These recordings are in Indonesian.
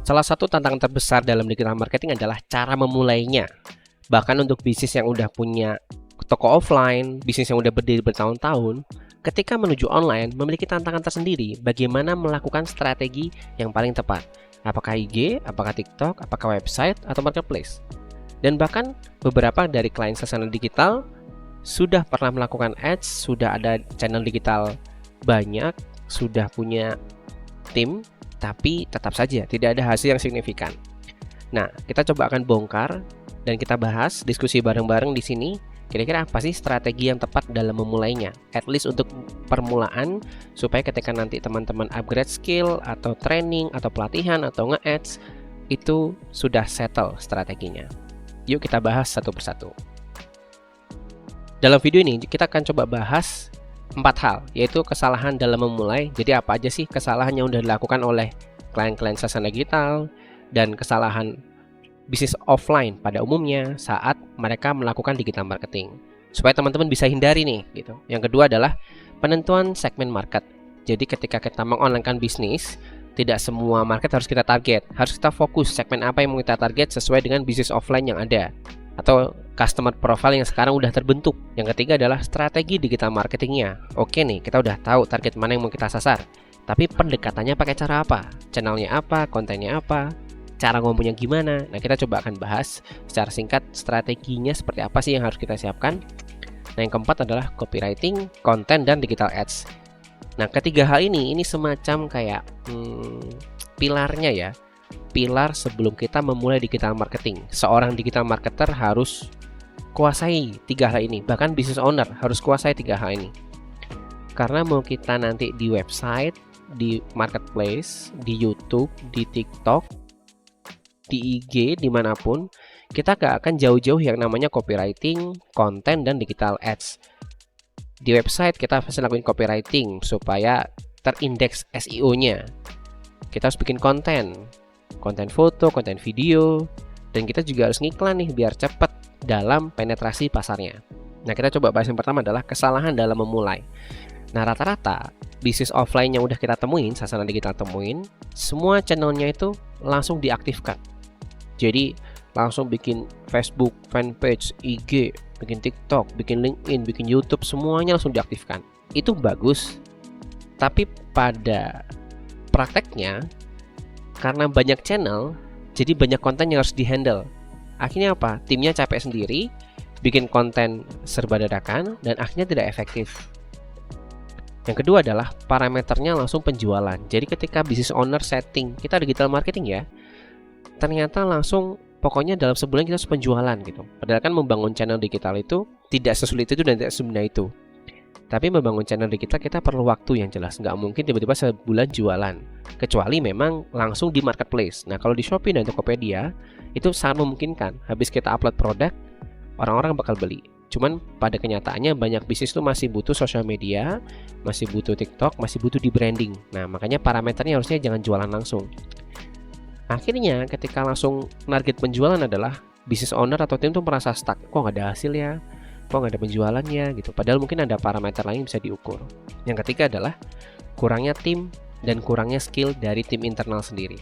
Salah satu tantangan terbesar dalam digital marketing adalah cara memulainya. Bahkan untuk bisnis yang udah punya toko offline, bisnis yang udah berdiri bertahun-tahun, ketika menuju online memiliki tantangan tersendiri bagaimana melakukan strategi yang paling tepat. Apakah IG, apakah TikTok, apakah website, atau marketplace. Dan bahkan beberapa dari klien Sasana Digital sudah pernah melakukan ads, sudah ada channel digital banyak, sudah punya tim, tapi tetap saja tidak ada hasil yang signifikan. Nah, kita coba akan bongkar dan kita bahas, diskusi bareng-bareng di sini. Kira-kira apa sih strategi yang tepat dalam memulainya? At least untuk permulaan, supaya ketika nanti teman-teman upgrade skill atau training atau pelatihan atau nge-ads, itu sudah settle strateginya. Yuk kita bahas satu persatu. Dalam video ini kita akan coba bahas 4 hal, yaitu kesalahan dalam memulai. Jadi apa aja sih kesalahan yang sudah dilakukan oleh klien-klien Sasana Digital dan kesalahan bisnis offline pada umumnya saat mereka melakukan digital marketing, supaya teman-teman bisa hindari nih gitu. Yang kedua adalah penentuan segmen market. Jadi ketika kita mengonlinekan bisnis, tidak semua market harus kita target, harus kita fokus segmen apa yang mau kita target sesuai dengan bisnis offline yang ada atau customer profile yang sekarang udah terbentuk. Yang ketiga adalah strategi digital marketingnya. Oke nih, kita udah tahu target mana yang mau kita sasar, tapi pendekatannya pakai cara apa, channelnya apa, kontennya apa, cara ngomongnya gimana. Nah, kita coba akan bahas secara singkat strateginya seperti apa sih yang harus kita siapkan. Nah, yang keempat adalah copywriting, konten, dan digital ads. Nah, ketiga hal ini semacam kayak pilarnya ya. Pilar sebelum kita memulai digital marketing. Seorang digital marketer harus kuasai 3 hal ini. Bahkan business owner harus kuasai 3 hal ini. Karena mau kita nanti di website, di marketplace, di YouTube, di TikTok, di IG, dimanapun, kita gak akan jauh-jauh yang namanya copywriting, konten, dan digital ads. Di website kita harus lakuin copywriting supaya terindeks SEO-nya. Kita harus bikin konten foto, konten video, dan kita juga harus ngiklan nih biar cepat dalam penetrasi pasarnya. Nah, kita coba bahas yang pertama adalah kesalahan dalam memulai. Nah, rata-rata bisnis offline yang udah kita temuin, Sasana Digital temuin, semua channelnya itu langsung diaktifkan. Jadi langsung bikin Facebook, fanpage, IG, bikin TikTok, bikin LinkedIn, bikin YouTube, semuanya langsung diaktifkan. Itu bagus, tapi pada prakteknya karena banyak channel, jadi banyak konten yang harus dihandle. Akhirnya apa? Timnya capek sendiri, bikin konten serba dadakan, dan akhirnya tidak efektif. Yang kedua adalah parameternya langsung penjualan. Jadi ketika business owner setting, kita digital marketing ya, ternyata langsung pokoknya dalam sebulan kita harus penjualan gitu. Padahal kan membangun channel digital itu tidak sesulit itu dan tidak semudah itu. Tapi membangun channel digital kita perlu waktu yang jelas. Nggak mungkin tiba-tiba sebulan jualan. Kecuali memang langsung di marketplace. Nah, kalau di Shopee dan Tokopedia itu sangat memungkinkan. Habis kita upload produk, orang-orang bakal beli. Cuman pada kenyataannya banyak bisnis itu masih butuh sosial media, masih butuh TikTok, masih butuh di branding. Nah, makanya parameternya harusnya jangan jualan langsung. Akhirnya ketika langsung target penjualan adalah business owner atau tim tuh merasa stuck. Kok nggak ada hasil ya? Kok nggak ada penjualannya gitu? Padahal mungkin ada parameter lain yang bisa diukur. Yang ketiga adalah kurangnya tim dan kurangnya skill dari tim internal sendiri.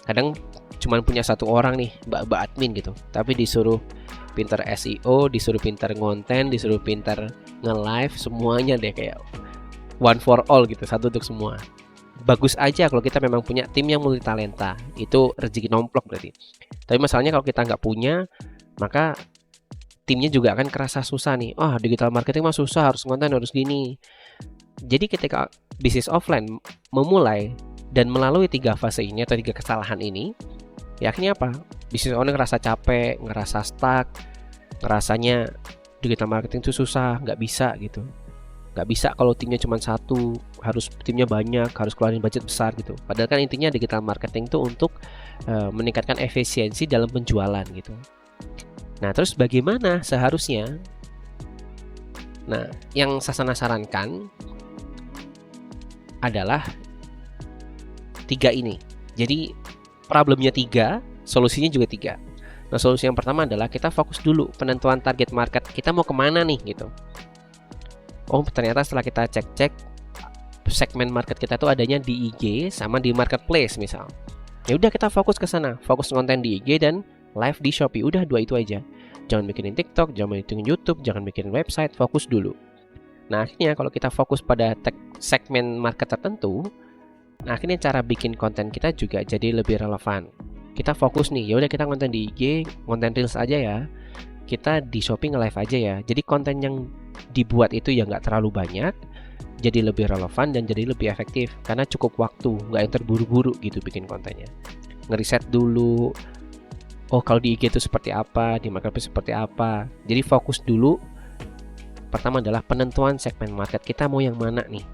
Kadang cuma punya satu orang nih, mbak admin gitu, tapi disuruh pinter SEO, disuruh pinter ngonten, disuruh pinter nge-live, semuanya deh kayak one for all gitu, satu untuk semua. Bagus aja kalau kita memang punya tim yang multi talenta, itu rezeki nomplok berarti. Tapi masalahnya kalau kita nggak punya, maka timnya juga akan kerasa susah nih. Digital marketing mah susah, harus konten, harus gini. Jadi ketika bisnis offline memulai dan melalui 3 fase ini atau 3 kesalahan ini, ya akhirnya apa? Bisnis owner ngerasa capek, ngerasa stuck, ngerasanya digital marketing itu susah, nggak bisa gitu. Nggak bisa kalau timnya cuma satu, harus timnya banyak, harus keluarin budget besar gitu. Padahal kan intinya digital marketing itu untuk meningkatkan efisiensi dalam penjualan gitu. Nah, terus bagaimana seharusnya? Nah, yang Sasana sarankan adalah 3 ini. Jadi problemnya 3, solusinya juga 3. Nah, solusi yang pertama adalah kita fokus dulu penentuan target market. Kita mau kemana nih gitu. Ternyata setelah kita cek-cek segmen market kita tuh adanya di IG sama di marketplace misal. Ya udah kita fokus ke sana, fokus konten di IG dan live di Shopee. Udah 2 itu aja. Jangan bikinin TikTok, jangan bikinin YouTube, jangan bikinin website, fokus dulu. Nah, akhirnya kalau kita fokus pada segmen market tertentu, nah akhirnya cara bikin konten kita juga jadi lebih relevan. Kita fokus nih, ya udah kita konten di IG, konten Reels aja ya. Kita di Shopee nge-live aja ya. Jadi konten yang dibuat itu ya nggak terlalu banyak, jadi lebih relevan dan jadi lebih efektif karena cukup waktu, nggak yang terburu-buru gitu bikin kontennya. Ngeriset dulu, oh kalau di IG itu seperti apa, di marketplace seperti apa. Jadi fokus dulu. Pertama adalah penentuan segmen market kita mau yang mana nih.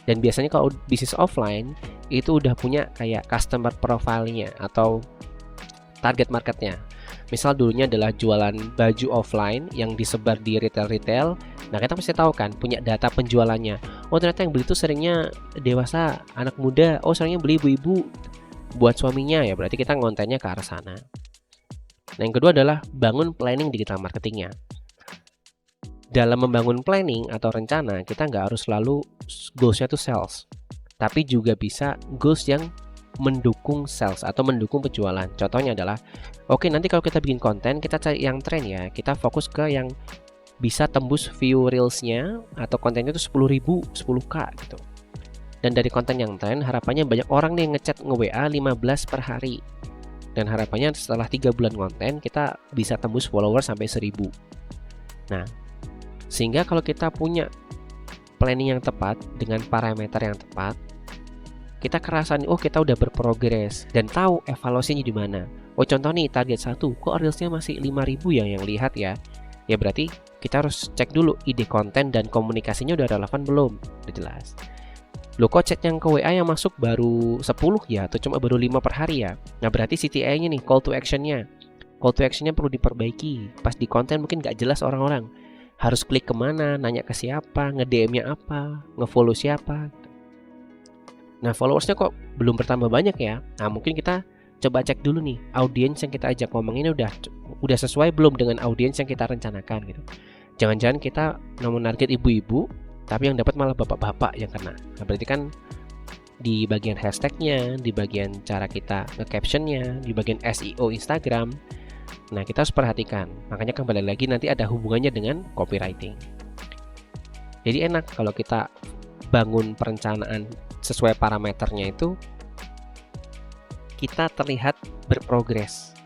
Dan biasanya kalau bisnis offline itu udah punya kayak customer profile-nya atau target marketnya. Misal dulunya adalah jualan baju offline yang disebar di retail-retail. Nah, kita pasti tahu kan, punya data penjualannya. Oh, ternyata yang beli itu seringnya dewasa, anak muda. Oh, seringnya beli ibu-ibu buat suaminya ya. Berarti kita ngontennya ke arah sana. Nah, yang kedua adalah bangun planning digital marketingnya. Dalam membangun planning atau rencana, kita nggak harus selalu goals-nya tuh sales. Tapi juga bisa goals yang mendukung sales atau mendukung penjualan. Contohnya adalah, oke, nanti kalau kita bikin konten, kita cari yang tren ya. Kita fokus ke yang bisa tembus view reelsnya atau kontennya itu 10.000, 10k gitu. Dan dari konten yang tren, harapannya banyak orang nih ngechat nge-WA 15 per hari. Dan harapannya setelah 3 bulan konten, kita bisa tembus follower sampai 1.000. Nah, sehingga kalau kita punya planning yang tepat dengan parameter yang tepat, kita kerasan, oh kita udah berprogres dan tahu evaluasinya di mana. Oh contoh nih target 1, kok reelsnya masih 5.000 yang lihat ya. Ya berarti kita harus cek dulu ide konten dan komunikasinya udah relevan belum, udah jelas. Loh kok chat yang ke WA yang masuk baru 10 ya, atau cuma baru 5 per hari ya. Nah berarti CTA-nya nih, call to action-nya perlu diperbaiki. Pas di konten mungkin gak jelas orang-orang harus klik kemana, nanya ke siapa, nge-DM-nya apa, nge-follow siapa. Nah followersnya kok belum bertambah banyak ya. Nah mungkin kita coba cek dulu nih, audiens yang kita ajak ngomong ini udah sesuai belum dengan audiens yang kita rencanakan gitu. Jangan-jangan kita target ibu-ibu, tapi yang dapat malah bapak-bapak yang kena. Nah berarti kan di bagian hashtagnya, di bagian cara kita nge-captionnya, di bagian SEO Instagram, nah kita harus perhatikan. Makanya kembali lagi nanti ada hubungannya dengan copywriting. Jadi enak kalau kita bangun perencanaan sesuai parameternya itu, kita terlihat berprogres.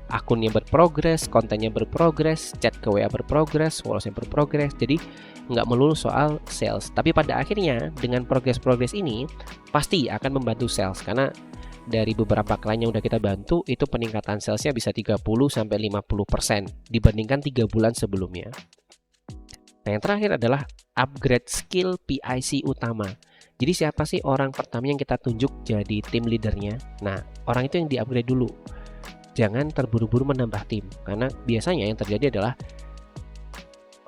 Akunnya berprogres, kontennya berprogres, chat ke WA berprogres, followersnya berprogres. Jadi nggak melulu soal sales. Tapi pada akhirnya dengan progres-progres ini pasti akan membantu sales. Karena dari beberapa klien yang udah kita bantu, itu peningkatan salesnya bisa 30-50% dibandingkan 3 bulan sebelumnya. Nah yang terakhir adalah upgrade skill PIC utama. Jadi siapa sih orang pertama yang kita tunjuk jadi tim leadernya? Nah orang itu yang di-upgrade dulu. Jangan terburu-buru menambah tim. Karena biasanya yang terjadi adalah,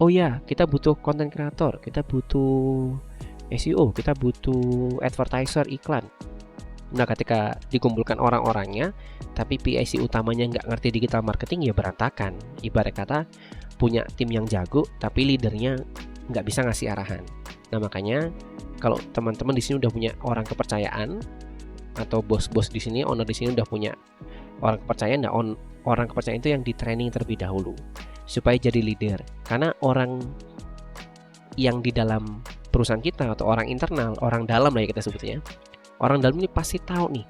oh ya kita butuh content creator, kita butuh SEO, kita butuh advertiser iklan. Nah ketika dikumpulkan orang-orangnya, tapi PIC utamanya nggak ngerti digital marketing, ya berantakan. Ibarat kata punya tim yang jago, tapi leadernya nggak bisa ngasih arahan. Nah makanya kalau teman-teman di sini udah punya orang kepercayaan, atau bos-bos di sini, owner di sini udah punya orang kepercayaan, nah orang kepercayaan itu yang di training terlebih dahulu supaya jadi leader. Karena orang yang di dalam perusahaan kita atau orang internal, orang dalam lah ya kita sebutnya, orang dalam ini pasti tahu nih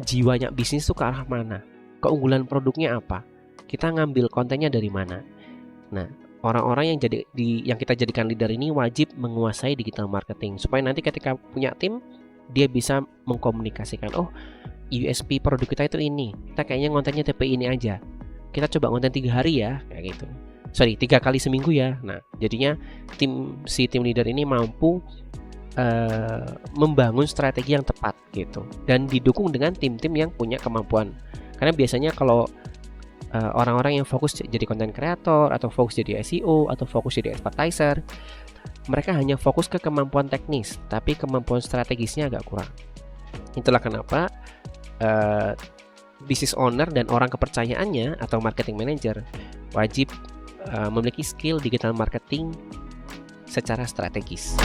jiwanya bisnis itu ke arah mana, keunggulan produknya apa, kita ngambil kontennya dari mana. Nah orang-orang yang kita jadikan leader ini wajib menguasai digital marketing supaya nanti ketika punya tim, dia bisa mengkomunikasikan, oh USP produk kita itu ini, kita kayaknya kontennya TP ini aja, kita coba konten 3 hari ya, kayak gitu. 3 kali seminggu ya. Nah jadinya tim leader ini mampu membangun strategi yang tepat gitu, dan didukung dengan tim-tim yang punya kemampuan. Karena biasanya kalau orang-orang yang fokus jadi content creator, atau fokus jadi SEO, atau fokus jadi advertiser, mereka hanya fokus ke kemampuan teknis, tapi kemampuan strategisnya agak kurang. Itulah kenapa business owner dan orang kepercayaannya atau marketing manager wajib memiliki skill digital marketing secara strategis.